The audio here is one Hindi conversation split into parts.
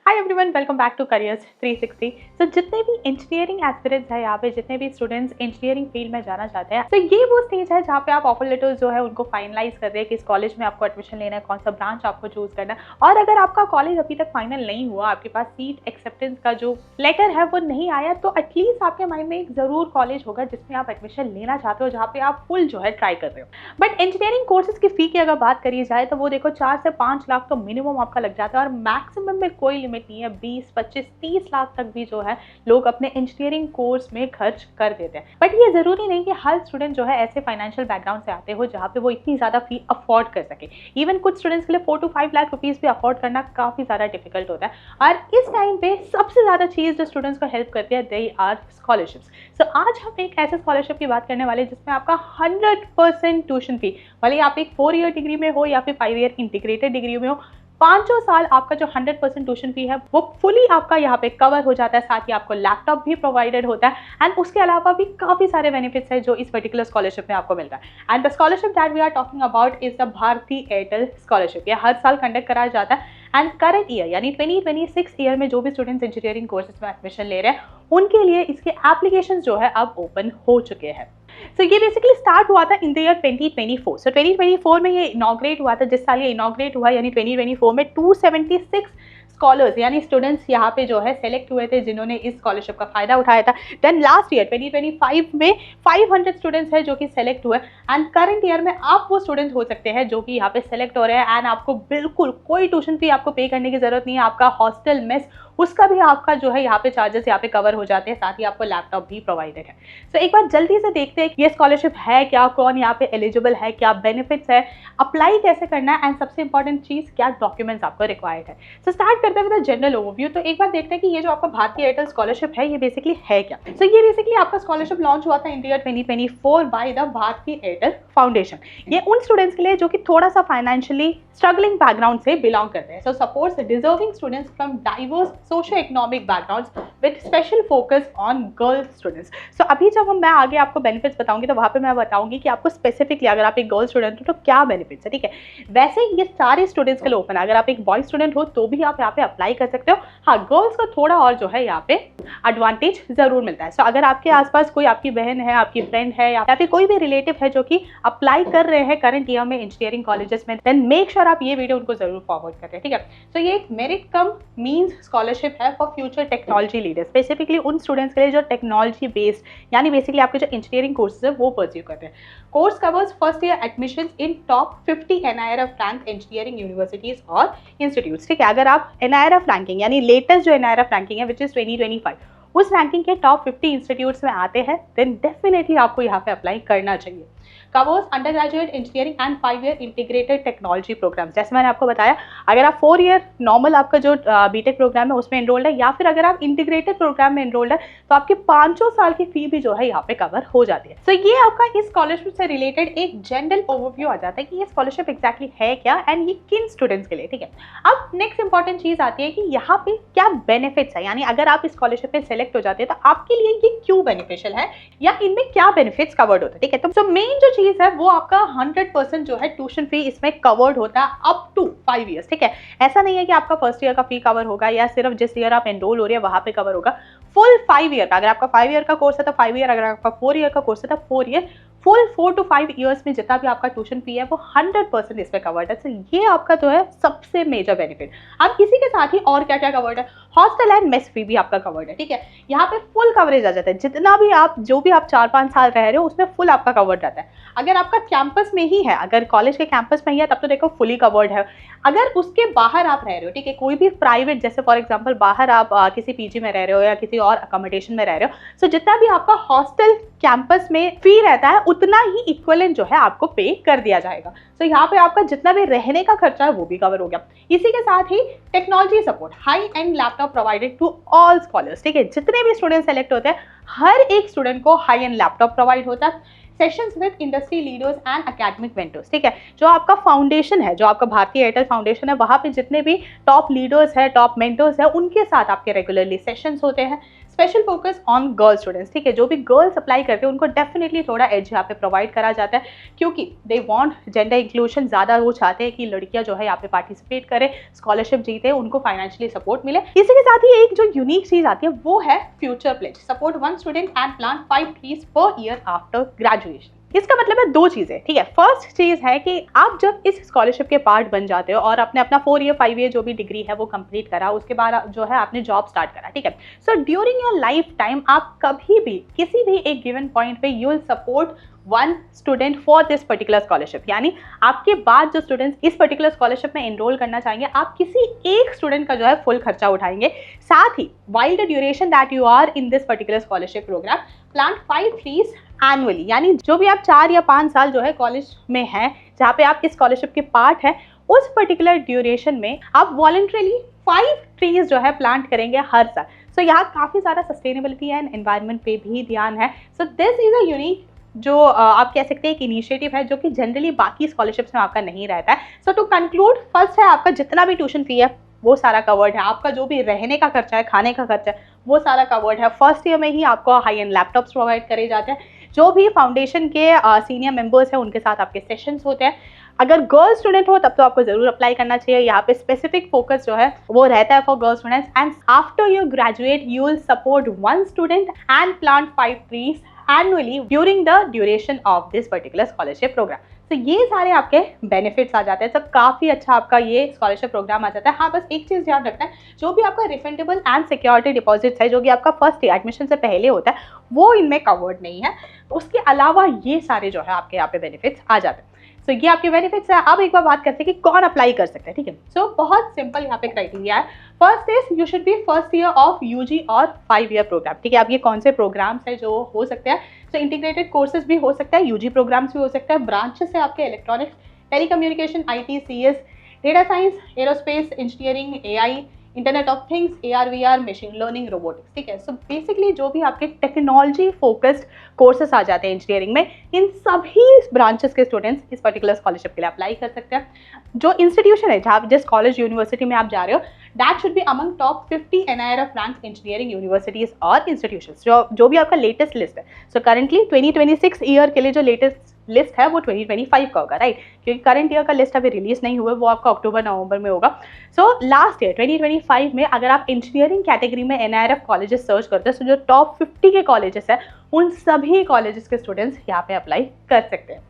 Hi everyone, welcome back to careers 360। तो जितने भी इंजीनियरिंग एस्पिरेंट्स हैं यहाँ पे, जितने भी स्टूडेंट्स इंजीनियरिंग फील्ड में जाना चाहते हैं, तो ये वो स्टेज है जहाँ पे आप ऑफर लेटर्स जो है उनको फाइनलाइज कर रहे हैं कि इस कॉलेज में आपको एडमिशन लेना है, कौन सा ब्रांच आपको चूज करना है। और अगर आपका कॉलेज अभी तक फाइनल नहीं हुआ, आपके पास सीट एक्सेप्टेंस का जो लेटर है वो नहीं आया, तो एटलीस्ट आपके माइंड में एक जरूर कॉलेज होगा जिसमें आप एडमिशन लेना चाहते हो, जहाँ पे आप फुल जो है ट्राई कर रहे हो। बट इंजीनियरिंग कोर्सेज की फी की अगर बात करी जाए तो वो देखो 4 से 5 लाख तो मिनिमम आपका लग जाता है, और मैक्सिमम में कोई लिमिट नहीं है। 20, 25, 30 लाख तक भी जो है लोग अपने इंजीनियरिंग कोर्स में खर्च कर देते हैं। बट ये जरूरी नहीं कि हर स्टूडेंट जो है ऐसे फाइनेंशियल बैकग्राउंड से आते हो जहाँ पे वो इतनी ज्यादा फी अफोर्ड कर सके। इवन कुछ स्टूडेंट्स के लिए 4 to 5 लाख रुपीज भी अफोर्ड करना काफी ज्यादा डिफिकल्ट होता है। और इस टाइम पे सबसे ज्यादा चीज जो स्टूडेंट्स को हेल्प करती है, दे आर स्कॉलरशिप्स। सो आज हम एक ऐसे स्कॉलरशिप की बात करने वाले हैं जिसमें आपका 100% ट्यूशन फी, भले आप एक 4 ईयर डिग्री में हो या फिर 5 ईयर इंटीग्रेटेड डिग्री में हो, 5 साल आपका जो 100% ट्यूशन फी है वो फुली आपका यहाँ पे कवर हो जाता है। साथ ही आपको लैपटॉप भी प्रोवाइडेड होता है, एंड उसके अलावा भी काफी सारे बेनिफिट्स है जो इस पर्टिकुलर स्कॉलरशिप में आपको मिलता है। And the scholarship that we are talking about is the Bharti Airtel scholarship. ये हर साल कंडक्ट कराया जाता है, एंड करंट ईयर यानी 2026 ईयर में जो भी स्टूडेंट्स इंजीनियरिंग कोर्सेज में एडमिशन ले रहे हैं उनके लिए इसके एप्लीकेशन जो है अब ओपन हो चुके हैं। सो ये बेसिकली स्टार्ट हुआ था इन द ईयर 2024। सो 2024 में ये इनॉग्रेट हुआ था। जिस साल ये इनॉग्रेट हुआ यानी 2024 में 276 स्कॉलर्स यानी स्टूडेंट्स यहाँ पे जो है सेलेक्ट हुए थे जिन्होंने इस स्कॉलरशिप का फायदा उठाया था। देन लास्ट ईयर 2025 में 500 स्टूडेंट्स हैं जो कि सेलेक्ट हुए, एंड करंट ईयर में आप वो स्टूडेंट हो सकते हैं जो कि यहाँ पे सेलेक्ट हो रहे हैं, एंड आपको बिल्कुल कोई ट्यूशन फी आपको पे करने की जरूरत नहीं है। आपका हॉस्टल मेस उसका भी आपका जो है यहाँ पे चार्जेस यहाँ पे कवर हो जाते हैं, साथ ही आपको लैपटॉप भी प्रोवाइडेड है। सो एक बार जल्दी से देखते हैं कि ये स्कॉलरशिप है क्या, कौन यहाँ पे एलिजिबल है, क्या बेनिफिट्स है, अप्लाई कैसे करना है, एंड सबसे इंपॉर्टेंट चीज क्या डॉक्यूमेंट्स आपको रिक्वायर्ड है। सो स्टार्ट करते हैं विद जनरल ओवरव्यू। तो एक बार देखते हैं कि ये जो आपका भारतीय एयरटेल स्कॉलरशिप है ये बेसिकली है क्या। सो ये बेसिकली आपका स्कॉलरशिप लॉन्च हुआ था in year 2024 by the Bharti Airtel foundation. ये उन स्टूडेंट्स के लिए जो कि थोड़ा सा फाइनेंशियली स्ट्रगलिंग बैकग्राउंड से बिलोंग करते हैं। So supports deserving students from diverse socio economic backgrounds with special focus on girls students. So अभी जब मैं आगे आपको बेनिफिट्स बताऊंगी तो वहाँ पे मैं बताऊंगी कि आपको स्पेसिफिकली अगर आप एक गर्ल स्टूडेंट हो तो क्या बेनिफिट्स है, ठीक है। वैसे ये सारे स्टूडेंट्स के लिए ओपन है, अगर आप एक बॉय स्टूडेंट हो तो भी आप यहाँ पे अप्लाई कर सकते हो। हाँ, गर्ल्स को थोड़ा और जो है यहाँ पे एडवांटेज जरूर मिलता है। सो अगर आपके आसपास कोई आपकी बहन है, आपकी फ्रेंड है या फिर कोई भी रिलेटिव है जो कि अप्लाई कर रहे हैं करंट ईयर में इंजीनियरिंग कॉलेजेस में, देन मेक श्योर आप ये वीडियो उनको जरूर फॉरवर्ड करें, ठीक है। सो ये एक मेरिट कम मींस स्कॉलरशिप है for future technology leaders, specifically उन स्टूडेंट्स के लिए जो टेक्नोलॉजी बेस्ड यानी बेसिकली आपके जो इंजीनियरिंग कोर्सेज है वो परस्यू करते हैं। Course covers first year admissions in top 50 NIRF rank engineering universities और इंस्टीट्यूट्स, ठीक है। अगर आप NIRF रैंकिंग यानी लेटेस्ट जो NIRF रैंकिंग है विच इज 2025 उस रैंकिंग के टॉप 50 इंस्टीट्यूट्स में आते हैं, देन डेफिनेटली आपको यहाँ पे अप्लाई करना चाहिए। Covers undergraduate engineering and 5 year integrated technology programme. जैसे मैंने आपको बताया, अगर आप 4 ईयर नॉर्मल आपका जो बीटेक प्रोग्राम है उसमें एनरोल्ड है, या फिर अगर आप इंटीग्रेटेड प्रोग्राम में एनरोल्ड है तो आपके 5 साल की फी भी जो है यहाँ पे कवर हो जाती है। सो ये आपका इस स्कॉलरशिप से रिलेटेड एक जनरल ओवरव्यू आ जाता है कि ये स्कॉलरशिप एक्जैक्टली है क्या एंड ये किन स्टूडेंट्स के लिए, ठीक है। अब नेक्स्ट इंपॉर्टेंट चीज आती है कि यहाँ पे क्या बेनिफिट्स है, यानी अगर आप इस स्कॉलरशिप में सेलेक्ट हो जाते हैं तो आपके लिए ये क्यों बेनिफिशियल है या इनमें क्या बेनिफिट्स कवर्ड होता है, ठीक है। तो मेन जो चीज है वो आपका 100% जो है ट्यूशन फी इसमें कवर्ड होता है अप टू 5 ईयर्स, ठीक है। ऐसा नहीं है कि आपका फर्स्ट ईयर का फी कवर होगा या सिर्फ जिस ईयर आप एनरोल हो रहे हैं वहां पे कवर होगा। फुल 5 ईयर का, अगर आपका 5 ईयर का कोर्स है तो 5 ईयर, अगर आपका 4 ईयर का कोर्स है तो 4 ईयर, फुल 4 to 5 ईयर्स में जितना भी आपका ट्यूशन फी है वो 100% इसमें कवर्ड है। तो ये आपका जो है सबसे मेजर बेनिफिट। अब इसी के साथ ही और क्या क्या कवर्ड है, हॉस्टल एंड मेस फी भी आपका कवर्ड है, ठीक है। यहाँ पे फुल कवरेज आ जाता है, जितना भी आप जो भी आप 4-5 साल रह रहे हो उसमें फुल आपका कवर्ड रहता है। अगर आपका कैंपस में ही है, अगर कॉलेज के कैंपस में ही है तब तो देखो फुली कवर्ड है। अगर उसके बाहर आप रह रहे हो, ठीक है, कोई भी प्राइवेट, जैसे फॉर एग्जांपल बाहर आप किसी पीजी में रह रहे हो या किसी और अकोमोडेशन में रह रहे हो, सो जितना भी आपका हॉस्टल कैंपस में फी रहता है उतना ही इक्विवेलेंट जो है आपको पे कर दिया जाएगा। सो यहाँ पे आपका जितना भी रहने का खर्चा है वो भी कवर हो गया। इसी के साथ ही technology support, high end laptop provided to all scholars, ठीक है। जितने भी स्टूडेंट सेलेक्ट होते हैं हर एक स्टूडेंट को हाई एंड लैपटॉप प्रोवाइड होता है। Sessions with industry leaders and academic mentors, ठीक है। जो आपका फाउंडेशन है, जो आपका भारतीय एयरटेल फाउंडेशन है, वहाँ पे जितने भी टॉप लीडर्स है, टॉप मेंटर्स है, उनके साथ आपके रेगुलरली सेशंस होते हैं। Special focus on girl students, ठीक है, जो भी गर्ल्स अप्लाई करते हैं उनको डेफिनेटली थोड़ा एज यहाँ पे प्रोवाइड करा जाता है, क्योंकि दे वांट जेंडर इंक्लूजन, ज़्यादा वो चाहते हैं कि लड़कियां जो है यहाँ पे पार्टिसिपेट करें, स्कॉलरशिप जीते, उनको फाइनेंशियली सपोर्ट मिले। इसी के साथ ही एक जो यूनिक चीज आती है वो है future pledge, support 1 student and plant 5 trees per year after graduation. इसका मतलब है 2 चीजें, ठीक है। फर्स्ट चीज है कि आप जब इस स्कॉलरशिप के पार्ट बन जाते हो और आपने अपना 4 ईयर 5 ईयर जो भी डिग्री है वो कंप्लीट करा, उसके बाद जो है आपने जॉब स्टार्ट करा, ठीक है। So during your life time आप कभी भी किसी भी एक गिवन पॉइंट पे you will support 1 student for this particular scholarship, यानी आपके बाद जो स्टूडेंट्स इस पर्टिकुलर स्कॉलरशिप में एनरोल करना चाहेंगे, आप किसी एक स्टूडेंट का जो है फुल खर्चा उठाएंगे। साथ ही while the duration that you are in this particular scholarship program, plant 5 trees annually, यानी जो भी आप 4 या 5 साल जो है कॉलेज में हैं, जहाँ पे आप इस स्कॉलरशिप के पार्ट हैं, उस पर्टिकुलर ड्यूरेशन में आप वॉलंटरीली 5 ट्रीज जो है प्लांट करेंगे हर साल। सो यहाँ काफ़ी सारा सस्टेनेबिलिटी एंड एनवायरनमेंट पे भी ध्यान है। So this is a unique जो आप कह सकते हैं एक इनिशिएटिव है जो कि जनरली बाकी स्कॉलरशिप्स में आपका नहीं रहता है। सो टू कंक्लूड, फर्स्ट है आपका जितना भी ट्यूशन फी है वो सारा कवर्ड है, आपका जो भी रहने का खर्चा है, खाने का खर्चा है, वो सारा कवर्ड है। फर्स्ट ईयर में ही आपको हाई एंड लैपटॉप्स प्रोवाइड करे जाते हैं। जो भी फाउंडेशन के सीनियर मेंबर्स हैं उनके साथ आपके सेशंस होते हैं। अगर गर्ल स्टूडेंट हो तब तो आपको जरूर अप्लाई करना चाहिए। यहाँ पे स्पेसिफिक फोकस जो है वो रहता है for girl students. And after you graduate you will support 1 student and plant 5 trees annually during the duration of this particular scholarship programme. तो ये सारे आपके बेनिफिट्स आ जाते हैं। सब काफ़ी अच्छा आपका ये स्कॉलरशिप प्रोग्राम आ जाता है। हाँ, बस एक चीज़ ध्यान रखना है, जो भी आपका रिफंडेबल एंड सिक्योरिटी डिपॉजिट्स है, जो कि आपका फर्स्ट एडमिशन से पहले होता है, वो इनमें कवर्ड नहीं है। उसके अलावा ये सारे जो है आपके यहाँ पे बेनिफिट्स आ जाते हैं। सो ये आपके बेनिफिट्स है। अब एक बार बात करते हैं कि कौन अप्लाई कर सकते हैं, ठीक है। सो बहुत सिंपल यहाँ पे क्राइटेरिया है। First is you should be first year of UG और 5 ईयर प्रोग्राम, ठीक है। अब ये कौन से प्रोग्राम्स हैं जो हो सकते हैं, सो इंटीग्रेटेड कोर्सेज भी हो सकता है, यूजी प्रोग्राम्स भी हो सकता है, ब्रांचेस है आपके electronics, telecommunication, IT, CS, data science, aerospace engineering, AI, internet of things, AR VR, machine learning, robotics, ठीक है। सो बेसिकली जो भी आपके टेक्नोलॉजी फोकस्ड कोर्सेस आ जाते हैं इंजीनियरिंग में, इन सभी ब्रांचेस के स्टूडेंट्स इस पर्टिकुलर स्कॉलरशिप के लिए अप्लाई कर सकते हैं। जो इंस्टीट्यूशन है जहाँ जिस कॉलेज यूनिवर्सिटी में आप जा रहे हो, that should be among top 50 NIRF rank engineering universities और इंस्टीट्यूशंस। जो भी आपका लेटेस्ट लिस्ट है। सो करंटली 2026 ईयर के लिए जो लेटेस्ट लिस्ट है वो 2025 का होगा, राइट, क्योंकि करंट ईयर का लिस्ट अभी रिलीज नहीं हुआ है, वो आपका अक्टूबर नवंबर में होगा। सो लास्ट ईयर 2025 में अगर आप इंजीनियरिंग कैटेगरी में NIRF कॉलेजेस सर्च करते हैं, तो जो टॉप 50 के कॉलेजेस है उन सभी कॉलेजेस के स्टूडेंट्स यहाँ पे अप्लाई कर सकते हैं।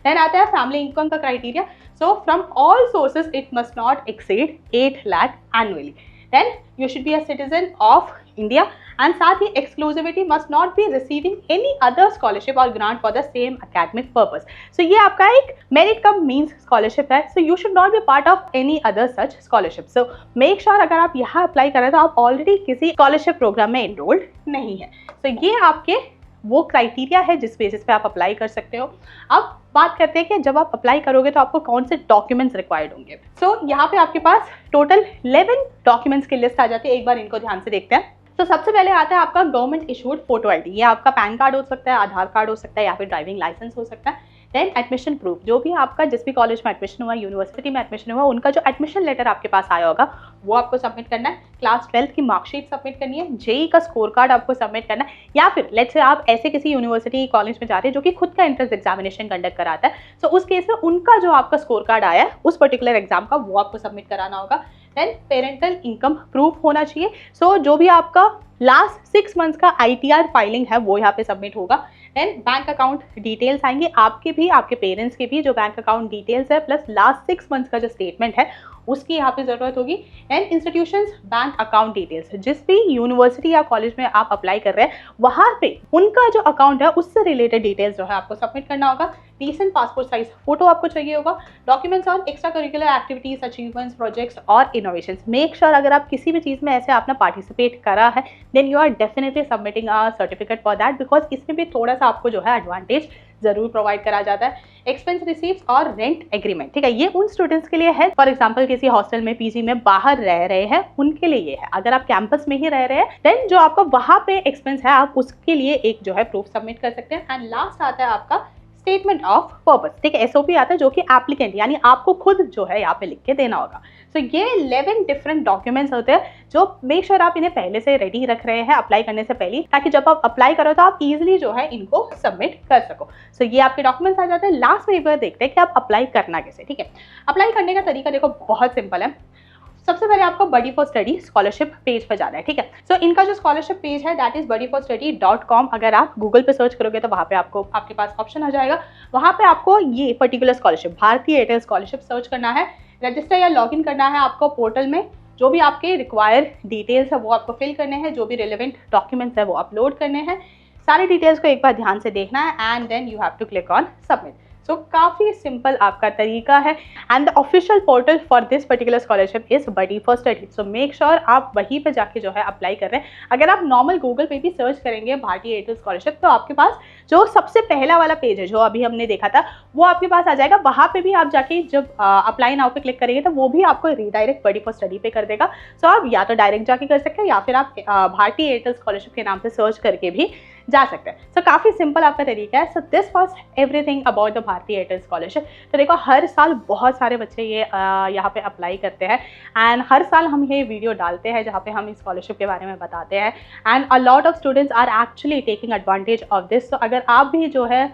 देन आता है फैमिली इनकम का criteria. So from all sources it must not exceed 8 lakh annually. Then you should be a citizen of India and साथ ही exclusivity must not be receiving any other scholarship और grant for the same academic purpose. So ये आपका एक मेरिट कम मीन्स स्कॉलरशिप है। So you should not be part of any other such scholarship. So make sure अगर आप यहाँ अप्लाई कर रहे हैं तो आप ऑलरेडी किसी स्कॉलरशिप प्रोग्राम में एनरोल्ड नहीं है। सो ये आपके वो क्राइटेरिया है जिस बेसिस पे आप अप्लाई कर सकते हो। अब बात करते हैं कि जब आप अप्लाई करोगे तो आपको कौन से डॉक्यूमेंट्स रिक्वायर्ड होंगे। सो यहाँ पे आपके पास टोटल 11 डॉक्यूमेंट्स की लिस्ट आ जाती है। एक बार इनको ध्यान से देखते हैं। तो सबसे पहले आता है आपका गवर्नमेंट इशूड फोटो ID। ये आपका पैन कार्ड हो सकता है, आधार कार्ड हो सकता है, या फिर ड्राइविंग लाइसेंस हो सकता है। देन एडमिशन प्रूफ, जो भी आपका जिस भी कॉलेज में एडमिशन हुआ, यूनिवर्सिटी में एडमिशन हुआ, उनका जो एडमिशन लेटर आपके पास आया होगा वो आपको सबमिट करना है। क्लास 12 की मार्कशीट सबमिट करनी है। JEE का स्कोर कार्ड आपको सबमिट करना है। या फिर लेट्स से आप ऐसे किसी यूनिवर्सिटी कॉलेज में जा रहे हैं जो कि खुद का एंट्रेंस एग्जामिनेशन कंडक्ट कराता है, सो उस केस में उनका जो आपका स्कोर कार्ड आया है उस पर्टिकुलर एग्जाम का, वो आपको सबमिट कराना होगा। देन पेरेंटल इनकम प्रूफ होना चाहिए। सो जो भी आपका लास्ट 6 मंथ्स का ITR फाइलिंग है वो यहाँ पे सबमिट होगा। देन बैंक अकाउंट डिटेल्स आएंगे, आपके भी आपके पेरेंट्स के भी जो बैंक अकाउंट डिटेल्स है प्लस लास्ट 6 मंथ्स का जो स्टेटमेंट है उसकी यहाँ पे जरूरत होगी। And institutions bank account details, जिस भी यूनिवर्सिटी या कॉलेज में आप अप्लाई कर रहे हैं वहाँ पे उनका जो अकाउंट है उससे रिलेटेड डिटेल्स जो है आपको सबमिट करना होगा। रीसेंट पासपोर्ट साइज फोटो आपको चाहिए होगा। Documents on extra curricular activities, achievements, projects और इनोवेशंस। मेक श्योर अगर आप किसी भी चीज़ में ऐसे आपने पार्टिसिपेट करा है then you are definitely submitting a certificate for that, because इसमें भी थोड़ा सा आपको जो है एडवांटेज जरूर प्रोवाइड करा जाता है। एक्सपेंस रिसीप्ट्स और रेंट एग्रीमेंट, ठीक है, ये उन स्टूडेंट्स के लिए है, फॉर एग्जांपल किसी हॉस्टल में, PG में बाहर रह रहे हैं उनके लिए ये है। अगर आप कैंपस में ही रह रहे हैं देन जो आपका वहाँ पे एक्सपेंस है आप उसके लिए एक जो है प्रूफ सबमिट कर सकते हैं। एंड लास्ट आता है आपका स्टेटमेंट ऑफ पर्पस, ठीक है, एसओपी आता है जो कि एप्लीकेंट यानी आपको खुद जो है यहाँ पे लिख के देना होगा। सो ये 11 डिफरेंट डॉक्यूमेंट्स होते हैं जो मेक श्योर आप इन्हें पहले से रेडी रख रहे हैं अप्लाई करने से पहले, ताकि जब आप अप्लाई करो तो आप इजीली जो है इनको सबमिट कर सको। सो ये आपके डॉक्यूमेंट्स आ जाते हैं। लास्ट में एक बार देखते हैं कि आप अप्लाई करना कैसे, ठीक है। अप्लाई करने का तरीका देखो बहुत सिंपल है। सबसे पहले आपको बडी फॉर स्टडी स्कॉलरशिप पेज पर जाना है, ठीक है। सो इनका जो स्कॉलरशिप पेज है दैट इज buddyforstudy.com। अगर आप गूगल पे सर्च करोगे तो वहाँ पे आपके पास ऑप्शन आ जाएगा। वहाँ पे आपको ये पर्टिकुलर स्कॉलरशिप भारतीय एयरटेल स्कॉलरशिप सर्च करना है, रजिस्टर या लॉगिन करना है आपको पोर्टल में। जो भी आपके रिक्वायर्ड डिटेल्स है वो आपको फिल करने हैं, जो भी रिलेवेंट डॉक्यूमेंट्स है वो अपलोड करने हैं। सारे डिटेल्स को एक बार ध्यान से देखना है and then you have to click on submit. So काफ़ी सिंपल आपका तरीका है and the official portal for this particular scholarship is buddy for study. So make sure आप वहीं पे जाके जो है अप्लाई कर रहे हैं। अगर आप नॉर्मल गूगल पे भी सर्च करेंगे भारतीय एयरटेल स्कॉलरशिप तो आपके पास जो सबसे पहला वाला पेज है जो अभी हमने देखा था वो आपके पास आ जाएगा। वहाँ पे भी आप जाके जब अप्लाई नाउ पे क्लिक करेंगे तो वो भी आपको रीडायरेक्ट बडी फॉर स्टडी पे कर देगा। सो आप या तो डायरेक्ट जाके कर सकते हैं या फिर आप भारतीय एयरटेल स्कॉलरशिप के नाम से सर्च करके भी जा सकते हैं। सो काफ़ी सिंपल आपका तरीका है। So this was everything about the Bharti Airtel scholarship. तो देखो हर साल बहुत सारे बच्चे ये यहाँ पे अप्लाई करते हैं एंड हर साल हम ये वीडियो डालते हैं जहाँ पे हम इस स्कॉलरशिप के बारे में बताते हैं and a lot of students are actually taking advantage of this. तो अगर आप भी जो है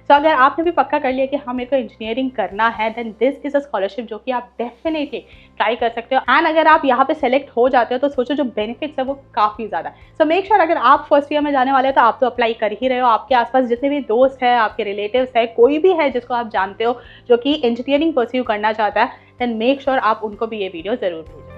अगर आपने भी पक्का कर लिया कि हाँ मेरे को इंजीनियरिंग करना है then this is a scholarship जो कि आप डेफिनेटली ट्राई कर सकते हो। एंड अगर आप यहाँ पे सेलेक्ट हो जाते हो तो सोचो जो बेनिफिट्स है वो काफ़ी ज़्यादा है। सो मेक श्योर अगर आप फर्स्ट ईयर में जाने वाले हो तो आप तो अप्लाई कर ही रहे हो। आपके आसपास जितने भी दोस्त हैं, आपके रिलेटिव्स है, कोई भी है जिसको आप जानते हो जो कि इंजीनियरिंग परस्यू करना चाहता है देन मेक श्योर आप उनको भी ये वीडियो ज़रूर भेजें।